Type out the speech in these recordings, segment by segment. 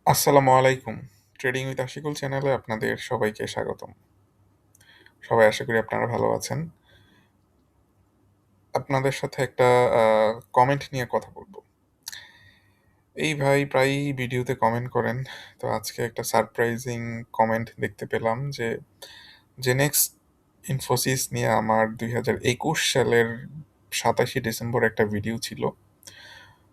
আসসালামু আলাইকুম। Trading with Ashikul চ্যানেলে আপনাদের সবাইকে স্বাগতম। সবাই আশা করি আপনারা ভালো আছেন। আপনাদের সাথে একটা কমেন্ট নিয়ে কথা বলব। এই ভাই প্রায়ই ভিডিওতে কমেন্ট করেন। তো আজকে একটা সারপ্রাইজিং কমেন্ট দেখতে পেলাম যে জেনেক্স ইনফোসিস নিয়ে আমার ২০২১ সালের ২৭শে ডিসেম্বর একটা ভিডিও ছিল।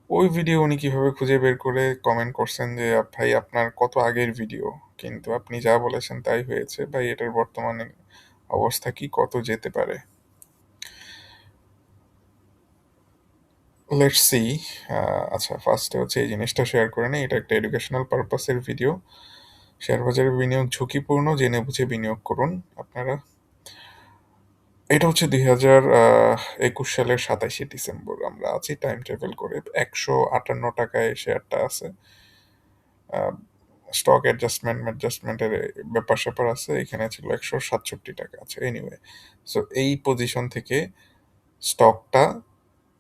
ওই ভিডিও উনি কিভাবে খুঁজে বের করে কমেন্ট করছেন যে, ভাই আপনার কত আগের ভিডিও। কিন্তু আপনি যা বলেছেন তাই হয়েছে। ভাই এটার বর্তমানে অবস্থা কি, কত যেতে পারে? Let's see. আচ্ছা, ফার্স্টে হচ্ছে এই জিনিসটা শেয়ার করে নিই। এটা একটা এডুকেশনাল পারপাসের ভিডিও। শেয়ার বাজারে বিনিয়োগ ঝুঁকিপূর্ণ, জেনে বুঝে বিনিয়োগ করুন আপনারা। এটা হচ্ছে ২০২১ সালের ২৭শে ডিসেম্বর। আমরা আছি টাইম ট্রাভেল করে। ১৫৮ টাকায় শেয়ারটা আছে। স্টক অ্যাডজাস্টমেন্টের ব্যাপার স্যাপার আছে, এখানে ছিল ১৬৭ টাকা আছে। এনিওয়ে, সো এই পজিশন থেকে স্টকটা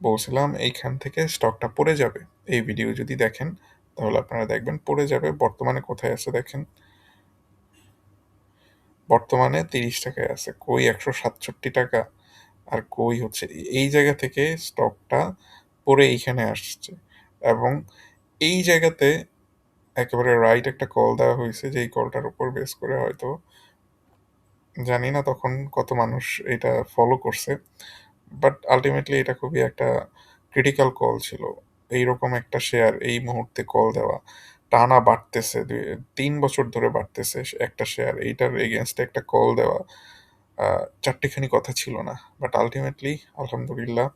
বলছিলাম, এইখান থেকে স্টকটা পড়ে যাবে। এই ভিডিও যদি দেখেন তাহলে আপনারা দেখবেন পড়ে যাবে। বর্তমানে কোথায় আছে দেখেন, বর্তমানে ৩০ টাকায় আছে। কই ১৬৭ টাকা, আর কই হচ্ছে এই জায়গা থেকে স্টকটা পড়ে এইখানে আসছে। এবং এই জায়গাতে একেবারে রাইট একটা কল দেওয়া হয়েছে, যে এই কলটার উপর বেস করে হয়তো জানি না তখন কত মানুষ এটা ফলো করছে, বাট আলটিমেটলি এটা খুবই একটা ক্রিটিক্যাল কল ছিল। এইরকম একটা শেয়ার এই মুহূর্তে কল দেওয়া, টানা বাড়তেছে, ৩ বছর ধরে বাড়তেছে একটা শেয়ার, এইটার এগেনস্টে একটা কল দেওয়া চারটিখানি কথা ছিল না। বাট আলটিমেটলি আলহামদুলিল্লাহ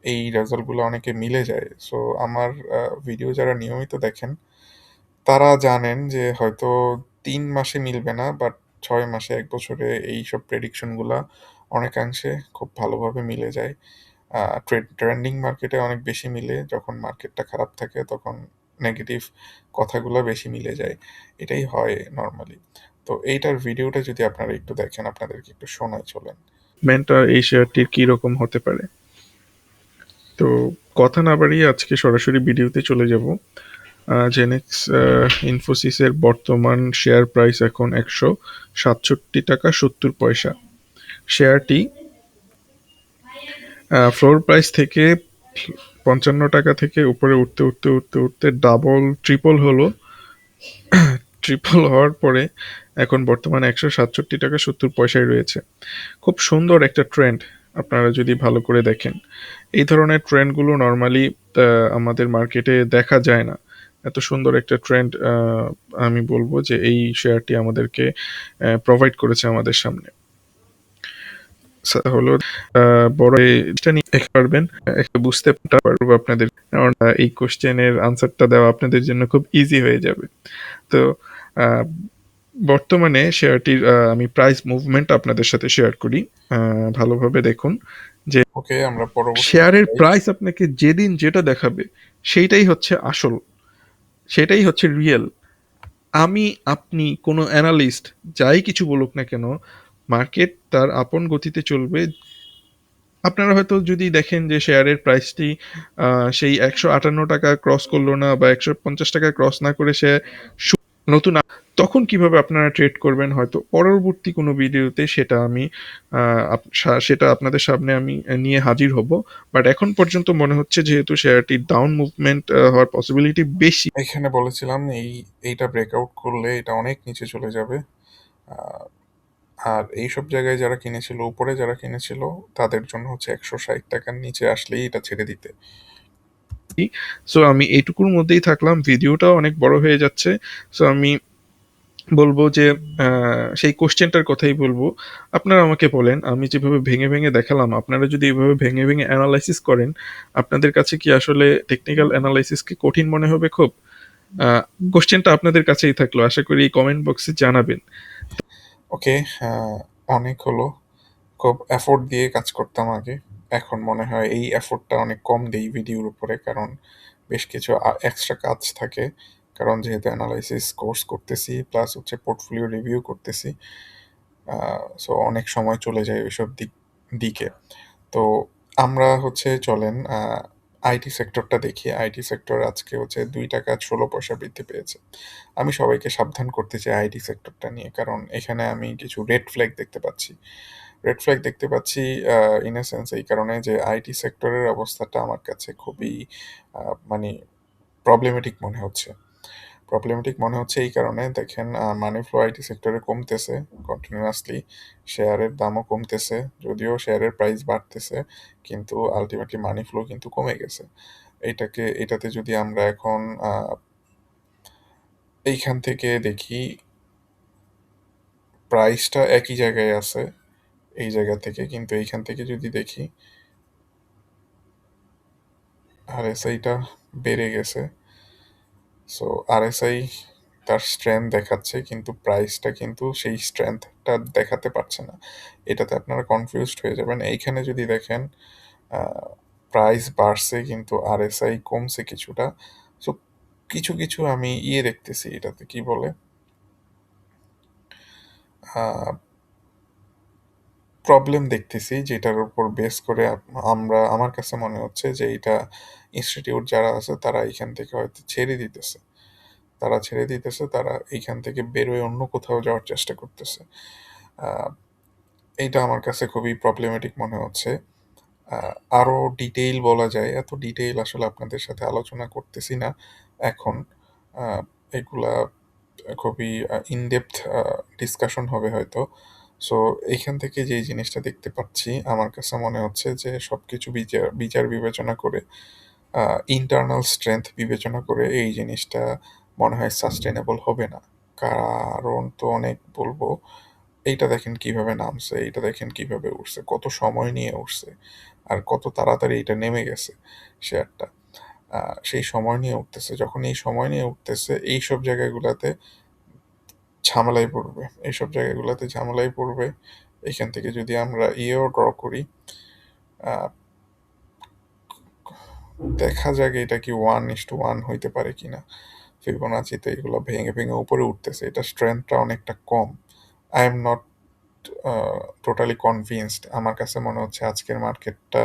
এই রেজাল্টগুলো অনেকে মিলে যায়। সো আমার ভিডিও যারা নিয়মিত দেখেন তারা জানেন যে হয়তো ৩ মাসে মিলবে না, বাট ৬ মাসে, ১ বছরে এইসব প্রেডিকশনগুলা অনেকাংশে খুব ভালোভাবে মিলে যায়। ট্রেন্ডিং মার্কেটে অনেক বেশি মিলে, যখন মার্কেটটা খারাপ থাকে তখন নেগেটিভ কথাগুলো বেশি মিলে যায়। এটাই হয় নরমালি। তো এইটার ভিডিওটা যদি আপনারা একটু দেখেন, আপনাদেরকে একটু শোনাই, চলেন। মেন্টর এই শেয়ারটির কী রকম হতে পারে। তো কথা না বাড়িয়ে আজকে সরাসরি ভিডিওতে চলে যাব। জেনেক্স ইনফোসিসের বর্তমান শেয়ার প্রাইস এখন ১৬৭ টাকা ৭০ পয়সা। শেয়ারটি ফ্লোর প্রাইস থেকে ৫৫ টাকা থেকে উপরে উঠতে উঠতে উঠতে উঠতে ডাবল ট্রিপল হওয়ার পরে এখন বর্তমানে ১৬৭ টাকা ৭০ পয়সায় রয়েছে। খুব সুন্দর একটা ট্রেন্ড, আপনারা যদি ভালো করে দেখেন। এই ধরনের ট্রেন্ডগুলো নর্মালি আমাদের মার্কেটে দেখা যায় না। এত সুন্দর একটা ট্রেন্ড আমি বলবো যে এই শেয়ারটি আমাদেরকে প্রোভাইড করেছে আমাদের সামনে। হলো বড় এটা নিয়ে দেখতে পারবেন, একটা বুঝতে পারবো আপনাদের, কারণ এই কোশ্চেনের আনসারটা দেওয়া আপনাদের জন্য খুব ইজি হয়ে যাবে। তো আহ, বর্তমানে শেয়ারটির আমি প্রাইস মুভমেন্ট আপনাদের সাথে শেয়ার করি। ভালোভাবে দেখুন যে ওকে, আমরা পরবর্তীতে শেয়ারের যাই। প্রাইস আপনাকে যেদিন যেটা দেখাবে সেইটাই হচ্ছে আসল, সেটাই হচ্ছে রিয়েল। আমি, আপনি, কোনো অ্যানালিস্ট যাই কিছু বলুক না কেন, মার্কেট তার আপন গতিতে চলবে। আপনারা হয়তো যদি দেখেন যে শেয়ারের প্রাইসটি সেই ১৫৮ টাকা ক্রস করলো না বা ১৫০ টাকা ক্রস না করে সে নতুন তখন কিভাবে আপনারা ট্রেড করবেন হয়তো পরবর্তী কোনো ভিডিওতে সেটা আমি সেটা আপনাদের সামনে আমি নিয়ে হাজির হব। বাট এখন পর্যন্ত মনে হচ্ছে যেহেতু শেয়ারটির ডাউন মুভমেন্ট হওয়ার পসিবিলিটি বেশি। এখানে বলেছিলাম এইটা ব্রেকআউট করলে এটা অনেক নিচে চলে যাবে। আহ, আর এইসব জায়গায় যারা কিনেছিল, উপরে যারা কিনেছিল, তাদের জন্য হচ্ছে ১৬০ টাকার নিচে আসলেই এটা ছেড়ে দিতে। সো আমি এইটুকুর মধ্যেই থাকলাম, ভিডিওটাও অনেক বড় হয়ে যাচ্ছে। সো আমি বলবো যে সেই কোশ্চেনটার কথাই বলবো। আপনারা আমাকে বলেন, আমি যেভাবে ভেঙে ভেঙে দেখালাম, আপনারা যদি এভাবে ভেঙে ভেঙে অ্যানালাইসিস করেন, আপনাদের কাছে কি আসলে টেকনিক্যাল অ্যানালাইসিস কি কঠিন মনে হবে খুব? কোশ্চেনটা আপনাদের কাছেই থাকলো, আশা করি কমেন্ট বক্সে জানাবেন। ওকে, অনেক হলো। খুব এফোর্ট দিয়ে কাজ করতাম আগে। এখন মনে হয় এই এফোর্টটা অনেক কম দেই ভিডিওর উপরে, কারণ বেশ কিছু এক্সট্রা কাজ থাকে। কারণ যেহেতু অ্যানালাইসিস কোর্স করতেছি, প্লাস হচ্ছে পোর্টফোলিও রিভিউ করতেছি, সো অনেক সময় চলে যায় ওইসব দিকে। তো আমরা হচ্ছে চলেন আইটি সেক্টরটা দেখি, আইটি সেক্টর আজকে হচ্ছে 2 টাকা 16 পয়সা বৃদ্ধি পেয়েছে। আমি সবাইকে সাবধান করতে চাই আইটি সেক্টরটা নিয়ে, কারণ এখানে আমি কিছু রেড ফ্ল্যাগ দেখতে পাচ্ছি। রেড ফ্ল্যাগ দেখতে পাচ্ছি ইন এ সেন্স এই কারণে যে আইটি সেক্টরের অবস্থাটা আমার কাছে খুবই মানে প্রবলেমেটিক মনে হচ্ছে। প্রবলেমেটিক মনে হচ্ছে এই কারণে, দেখেন মানি ফ্লো আইটি সেক্টরে কমতেছে কন্টিনিউয়াসলি, শেয়ারের দামও কমতেছে, যদিও শেয়ারের প্রাইস বাড়তেছে, কিন্তু আলটিমেটলি মানি ফ্লো কিন্তু কমে গেছে। এটাতে যদি আমরা এখন এইখান থেকে দেখি, প্রাইসটা একই জায়গায় আছে এই জায়গা থেকে, কিন্তু এইখান থেকে যদি দেখি আরএসআইটা বেড়ে গেছে। সো আরএসআই তার স্ট্রেংথ দেখাচ্ছে, কিন্তু প্রাইসটা কিন্তু সেই স্ট্রেংথটা দেখাতে পারছে না। এটাতে আপনারা কনফিউজড হয়ে যাবেন। এইখানে যদি দেখেন প্রাইস বাড়ছে কিন্তু আরএসআই কমছে কিছুটা। সো কিছু কিছু আমি দেখতেছি, এটাতে কি বলে, প্রবলেম দেখতেছি, যেটার উপর বেস করে আমার কাছে মনে হচ্ছে যে এটা ইনস্টিটিউট যারা আছে তারা এখান থেকে হয়তো ছেড়ে দিতেছে, তারা এইখান থেকে বেরোয় অন্য কোথাও যাওয়ার চেষ্টা করতেছে। আহ, এইটা আমার কাছে খুবই প্রবলেমেটিক মনে হচ্ছে। আরো ডিটেইল বলা যায়, এত ডিটেইল আসলে আপনাদের সাথে আলোচনা করতেছি না এখন। আহ, এগুলা খুবই ইনডেপথ ডিসকাশন হবে হয়তো। সো এইখান থেকে যে জিনিসটা দেখতে পাচ্ছি, আমার কাছে মনে হচ্ছে যে সবকিছু বিচার বিচার বিবেচনা করে, ইন্টারনাল স্ট্রেংথ বিবেচনা করে এই জিনিসটা মনে হয় সাস্টেনেবল হবে না। কারণ তো অনেক বলবো, এইটা দেখেন কিভাবে নামছে, এইটা দেখেন কিভাবে উঠছে, কত সময় নিয়ে উঠছে, আর কত তাড়াতাড়ি এটা নেমে গেছে শেয়ারটা। সেই সময় নিয়ে উঠতেছে, যখন এই সময় নিয়ে উঠতেছে এইসব জায়গাগুলোতে ঝামেলায় পড়বে। এখান থেকে যদি আমরা ড্র করি, আহ, দেখা যাক এটা কি 1:1 হইতে পারে কিনা। ফিবোনাচিতে এগুলো ভেঙে ভেঙে উপরে উঠতেছে, এটা স্ট্রেংথটা অনেকটা কম। I am not totally convinced. আমার কাছে মনে হচ্ছে আজকের মার্কেটটা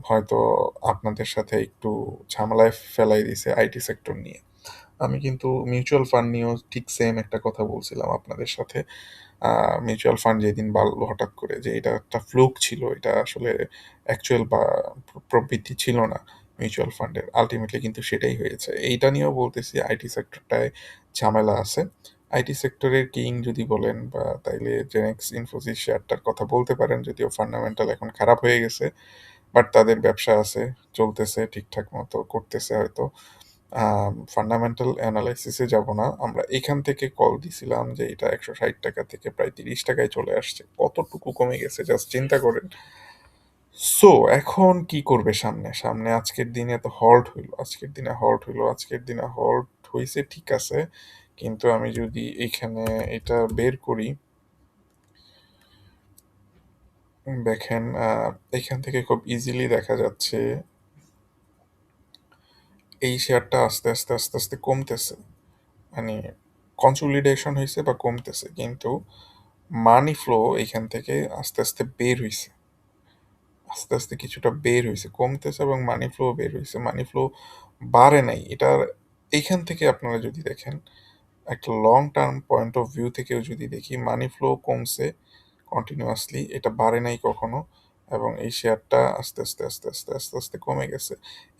হয়তো আপনাদের সাথে একটু ঝামেলায় ফেলাই দিছে আইটি সেক্টর নিয়ে। আমি কিন্তু মিউচুয়াল ফান্ড নিয়েও ঠিক সেম একটা কথা বলছিলাম আপনাদের সাথে। মিউচুয়াল ফান্ড যেদিন বাড়লো হঠাৎ করে, যে এটা একটা ফ্লুক ছিল, এটা আসলে অ্যাকচুয়াল বা প্রবৃদ্ধি ছিল না মিউচুয়াল ফান্ডের। আলটিমেটলি কিন্তু সেটাই হয়েছে। এইটা নিয়েও বলতেছি আইটি সেক্টরটায় ঝামেলা আছে। আইটি সেক্টরের কিং যদি বলেন বা তাইলে জেনেক্স ইনফোসিস শেয়ারটার কথা বলতে পারেন, যদিও ফান্ডামেন্টাল এখন খারাপ হয়ে গেছে, বাট তাদের ব্যবসা আছে, চলতেছে ঠিকঠাক মতো করতেছে হয়তো। ফান্ডামেন্টাল অ্যানালাইসিসে যাব না, আমরা এখান থেকে কল দিছিলাম যে এটা 160 টাকা থেকে প্রায় 30 টাকায় চলে আসছে, কতটুকু কমে গেছে জাস্ট চিন্তা করেন। সো এখন কি করবে সামনে সামনে আজকের দিনে হল্ট হইছে ঠিক আছে, কিন্তু আমি যদি এখানে এটা বের করি, দেখেন এখান থেকে খুব ইজিলি দেখা যাচ্ছে এই শেয়ারটা আস্তে আস্তে আস্তে আস্তে কমতেছে, মানে কনসোলিডেশন হয়েছে বা কমতেছে, কিন্তু মানি ফ্লো এখান থেকে আস্তে আস্তে বের হইছে, আস্তে আস্তে কিছুটা বের হইছে, কমতেছে এবং মানি ফ্লো বের হইছে, মানি ফ্লো বাড়ে নাই এটার। এইখান থেকে আপনারা যদি দেখেন, একটা long term point of view থেকেও যদি দেখি, মানি ফ্লো কমছে কন্টিনিউয়াসলি, এটা বাড়ে নাই কখনো, এবং এই শেয়ারটা আস্তে আস্তে আস্তে আস্তে আস্তে আস্তে কমে গেছে।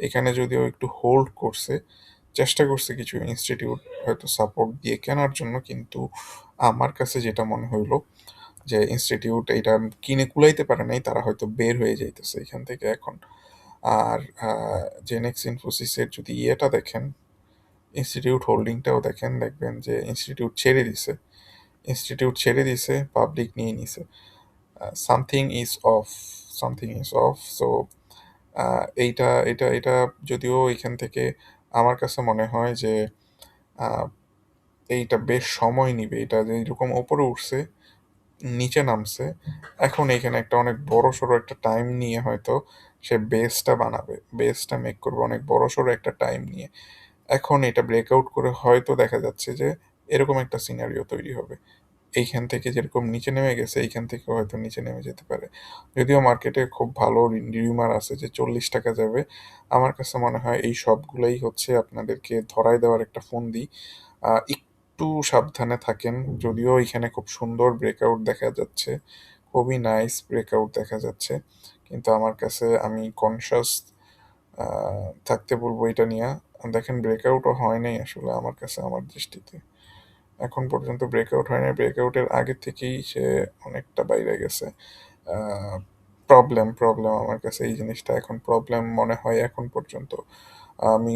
এখানে যদিও একটু হোল্ড করছে, চেষ্টা করছে কিছু ইনস্টিটিউট হয়তো সাপোর্ট দিয়ে কেনার জন্য, কিন্তু আমার কাছে যেটা মনে হইলো যে ইনস্টিটিউট এটা কিনে কুলাইতে পারে নাই, তারা হয়তো বের হয়ে যাইতেছে এখান থেকে এখন। আর জেনেক্স ইনফোসিসের যদি দেখেন, ইনস্টিটিউট হোল্ডিংটাও দেখেন, দেখবেন যে ইনস্টিটিউট ছেড়ে দিছে, পাবলিক নিয়ে নিছে। Something is of. সো এটা যদিও এখান থেকে আমার কাছে মনে হয় যে আহ, এইটা বেশ সময় নিবে, এটা যে এরকম ওপরে উঠছে নিচে নামছে, এখন এখানে একটা অনেক বড় সড়ো একটা টাইম নিয়ে হয়তো সে বেসটা মেক করবে অনেক বড় সড়ো একটা টাইম নিয়ে। এখন এটা ব্রেকআউট করে হয়তো দেখা যাচ্ছে যে এরকম একটা সিনারিও তৈরি হবে। এইখান থেকে যেরকম নিচে নেমে গেছে এইখান থেকে হয়তো নিচে নেমে যেতে পারে। যদিও মার্কেটে খুব ভালো রিউমার আছে যে 40 টাকা যাবে। আমার কাছে মনে হয় এই সবগুলাই হচ্ছে আপনাদেরকে ধরায় দেওয়ার একটা ফন্দি। একটু সাবধানে থাকেন। যদিও এখানে খুব সুন্দর ব্রেকআউট দেখা যাচ্ছে, খুবই নাইস ব্রেকআউট দেখা যাচ্ছে, কিন্তু আমার কাছে আমি কনসাস থাকতে বলবো এটা নিয়ে। দেখেন ব্রেকআউটও হয় নাই আসলে আমার কাছে, আমার দৃষ্টিতে এখন পর্যন্ত ব্রেকআউট হয় নাই। ব্রেকআউটের আগে থেকেই সে অনেকটা বাইরে গেছে। প্রবলেম প্রবলেম আমার কাছে এই জিনিসটা এখন প্রবলেম মনে হয় এখন পর্যন্ত। আমি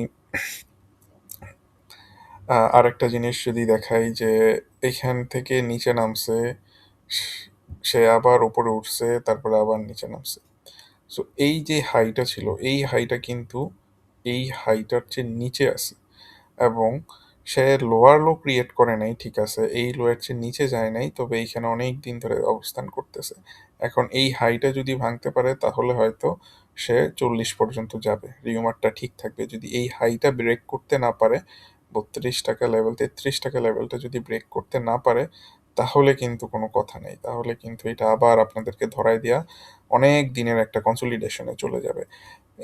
আরেকটা জিনিস যদি দেখাই যে এখান থেকে নিচে নামছে, সে আবার উপরে উঠছে, তারপরে আবার নিচে নামছে। সো এই যে হাইটা ছিল, এই হাইটা কিন্তু এই হাইটার চেয়ে নিচে আছে, এবং সে লোয়ার লো ক্রিয়েট করে নাই, ঠিক আছে, এই লোয়ের চেয়ে নিচে যায় নাই, তবে এইখানে অনেক দিন ধরে অবস্থান করতেছে। এখন এই হাইটা যদি ভাঙতে পারে তাহলে হয়তো সে 40 পর্যন্ত যাবে, রিউমারটা ঠিক থাকবে। যদি এই হাইটা ব্রেক করতে না পারে, 32 টাকা লেভেল, 33 টাকা লেভেলটা যদি ব্রেক করতে না পারে, তাহলে কিন্তু কোনো কথা নেই, তাহলে কিন্তু এটা আবার আপনাদেরকে ধরায় দেওয়া অনেক দিনের একটা কনসলিডেশনে চলে যাবে।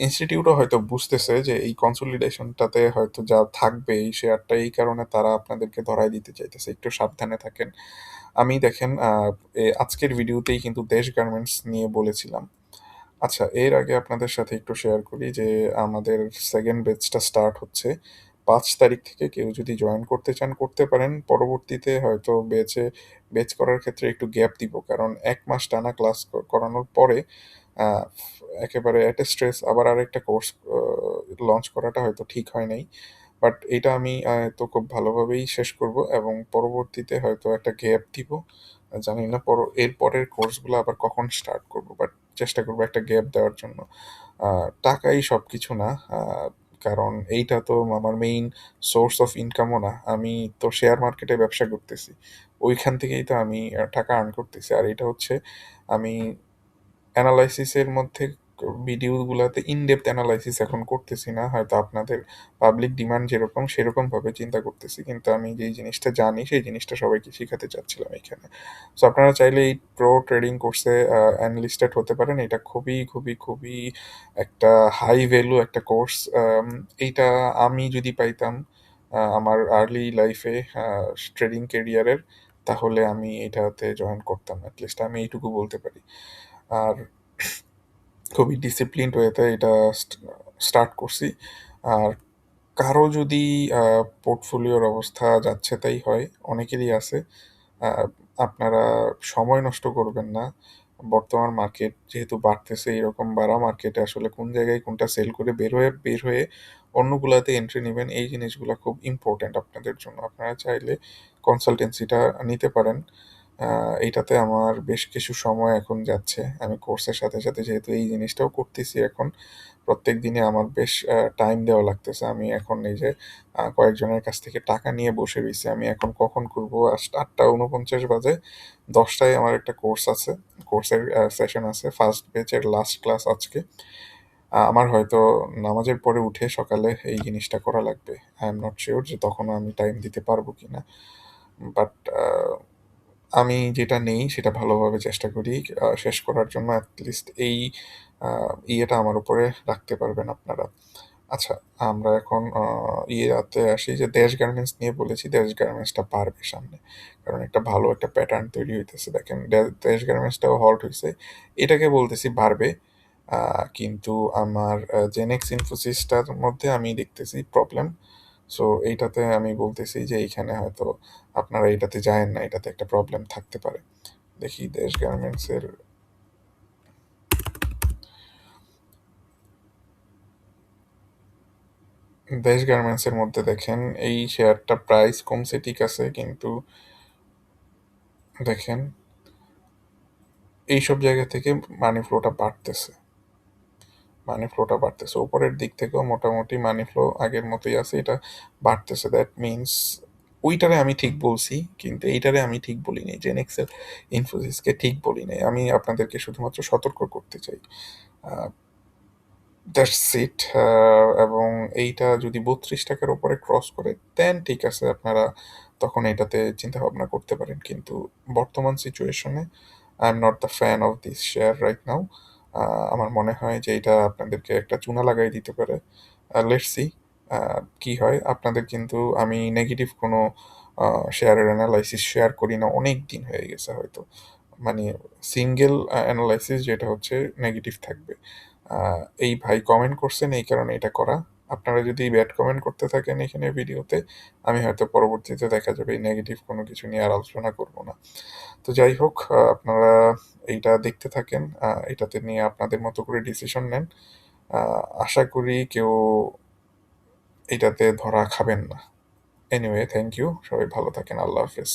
ইনস্টিটিউটও হয়তো বুঝতেছে যে এই কনসলিডেশনটাতে হয়তো যা থাকবে এই শেয়ারটা, এই কারণে তারা আপনাদেরকে ধরায় দিতে চাইতেছে, একটু সাবধানে থাকেন। আমি দেখেন আজকের ভিডিওতেই কিন্তু দেশ গার্মেন্টস নিয়ে বলেছিলাম। আচ্ছা, এর আগে আপনাদের সাথে একটু শেয়ার করি যে আমাদের সেকেন্ড ব্যাচটা স্টার্ট হচ্ছে 5 তারিখ থেকে। কেউ যদি জয়েন করতে চান করতে পারেন। পরবর্তীতে হয়তো বেচ করার ক্ষেত্রে একটু গ্যাপ দিব, কারণ 1 মাস টানা ক্লাস করানোর পরে আহ, একেবারে এট স্ট্রেস আবার আরেকটা কোর্স লঞ্চ করাটা হয়তো ঠিক হয় নাই। বাট এটা আমি তো খুব ভালোভাবেই শেষ করব, এবং পরবর্তীতে হয়তো একটা গ্যাপ দিব। জানি না এর পরের কোর্সগুলো আবার কখন স্টার্ট করব, বাট চেষ্টা করবো একটা গ্যাপ দেওয়ার জন্য। টাকাই সব কিছু না, কারণ এইটা তো আমার মেইন সোর্স অফ ইনকামও না। আমি তো শেয়ার মার্কেটে ব্যবসা করতেছি, ওইখান থেকেই তো আমি টাকা আর্ন করতেছি। আর এটা হচ্ছে আমি অ্যানালাইসিসের মধ্যে ভিডিওগুলোতে ইনডেপথ অ্যানালাইসিস এখন করতেছি না, হয়তো আপনাদের পাবলিক ডিমান্ড যেরকম সেরকম ভাবে চিন্তা করতেছি, কিন্তু আমি যেই জিনিসটা জানি সেই জিনিসটা সবাইকে শেখাতে চাচ্ছিলাম এখানে। সো আপনারা চাইলে এই প্রো ট্রেডিং কোর্সে অ্যানলিস্টেড হতে পারেন। এটা খুবই খুবই খুবই একটা হাই ভ্যালু একটা কোর্স। এইটা আমি যদি পাইতাম আমার আর্লি লাইফে ট্রেডিং কেরিয়ারের, তাহলে আমি এটাতে জয়েন করতাম, অ্যাটলিস্ট আমি এইটুকু বলতে পারি। আর খুবই ডিসিপ্লিনড ওয়েতে এটা স্টার্ট করছি। আর কারো যদি পোর্টফোলিওর অবস্থা যাচ্ছে তাই হয়, অনেকেরই আছে, আহ, আপনারা সময় নষ্ট করবেন না। বর্তমান মার্কেট যেহেতু বাড়তেছে, এরকম বাড়া মার্কেটে আসলে কোন জায়গায় কোনটা সেল করে বের হয়ে অন্যগুলাতে এন্ট্রি নেবেন, এই জিনিসগুলো খুব ইম্পর্ট্যান্ট আপনাদের জন্য। আপনারা চাইলে কনসালটেন্সিটা নিতে পারেন। এইটাতে আমার বেশ কিছু সময় এখন যাচ্ছে। আমি কোর্সের সাথে সাথে যেহেতু এই জিনিসটাও করতেছি এখন, প্রত্যেক দিনে আমার বেশ টাইম দেওয়া লাগতেছে। আমি এখন এই যে কয়েকজনের কাছ থেকে টাকা নিয়ে বসে রয়েছি, আমি এখন কখন করবো, 8টা 49 বাজে, 10টায় আমার একটা কোর্স আছে, কোর্সের সেশন আছে, ফার্স্ট ব্যাচের লাস্ট ক্লাস আজকে। আমার হয়তো নামাজের পরে উঠে সকালে এই জিনিসটা করা লাগবে। আই এম নট শিওর যে তখনও আমি টাইম দিতে পারবো কিনা, বাট আমি যেটা নেই সেটা ভালোভাবে চেষ্টা করি শেষ করার জন্য। অ্যাটলিস্ট এই ইয়েটা আমার উপরে রাখতে পারবেন আপনারা। আচ্ছা, আমরা এখন ইয়েতে আসি যে দেশ গার্মেন্টস নিয়ে বলেছি, দেশ গার্মেন্টসটা পারবে সামনে, কারণ একটা ভালো একটা প্যাটার্ন তৈরি হইতেছে। দেখেন দেশ গার্মেন্টসটাও হল্ট হয়েছে, এটাকে বলতেছি পারবে। কিন্তু আমার জেনেক্স ইনফোসিসটার মধ্যে আমি দেখতেছি প্রবলেম। সো এইটাতে আমি বলতেছি যে এইখানে হয়তো আপনারা এটাতে যায়েন না, এটাতে একটা প্রবলেম থাকতে পারে। দেখি দেশ গার্মেন্টসের মধ্যে দেখেন এই শেয়ারটা প্রাইস কমছে ঠিক আছে, কিন্তু দেখেন এইসব জায়গা থেকে মানি ফ্লোটা বাড়তেছে উপরের দিক থেকেও মোটামুটি মানি ফ্লো আগের মতোই আছে, এটা বাড়তেছে। দ্যাট মিনস ওইটারে আমি ঠিক বলছি, কিন্তু এইটারে আমি ঠিক বলি নাই, জেনেক্সের ইনফোসিসকে ঠিক বলি নাই। আমি আপনাদেরকে শুধুমাত্র সতর্ক করতে চাই। That's it. এবং এইটা যদি ৩২ টাকার উপরে ক্রস করে দেন ঠিক আছে, আপনারা তখন এটাতে চিন্তা ভাবনা করতে পারেন, কিন্তু বর্তমান সিচুয়েশনে I am not the fan of this share right now. আমার মনে হয় যে এটা আপনাদেরকে একটা চুনা লাগাই দিতে পারে। লেটস সি কি হয়। আপনাদের কিন্তু আমি নেগেটিভ কোনো শেয়ারের অ্যানালাইসিস শেয়ার করি না, অনেক দিন হয়ে গেছে হয়তো। মানে সিঙ্গেল অ্যানালাইসিস যেটা হচ্ছে নেগেটিভ থাকবে। এই ভাই কমেন্ট করছেন এই কারণে এটা করা। আপনারা যদি ব্যাড কমেন্ট করতে থাকেন এখানে ভিডিওতে, আমি হয়তো পরবর্তীতে দেখা যাবে এই নেগেটিভ কোনো কিছু নিয়ে আর আলোচনা করব না। তো যাই হোক, আপনারা এইটা দেখতে থাকেন, এটাতে নিয়ে আপনাদের মতো করে ডিসিশন নেন। আশা করি কেউ এটাতে ধরা খাবেন না। Anyway, thank you. সবাই ভালো থাকেন। আল্লাহ হাফেজ।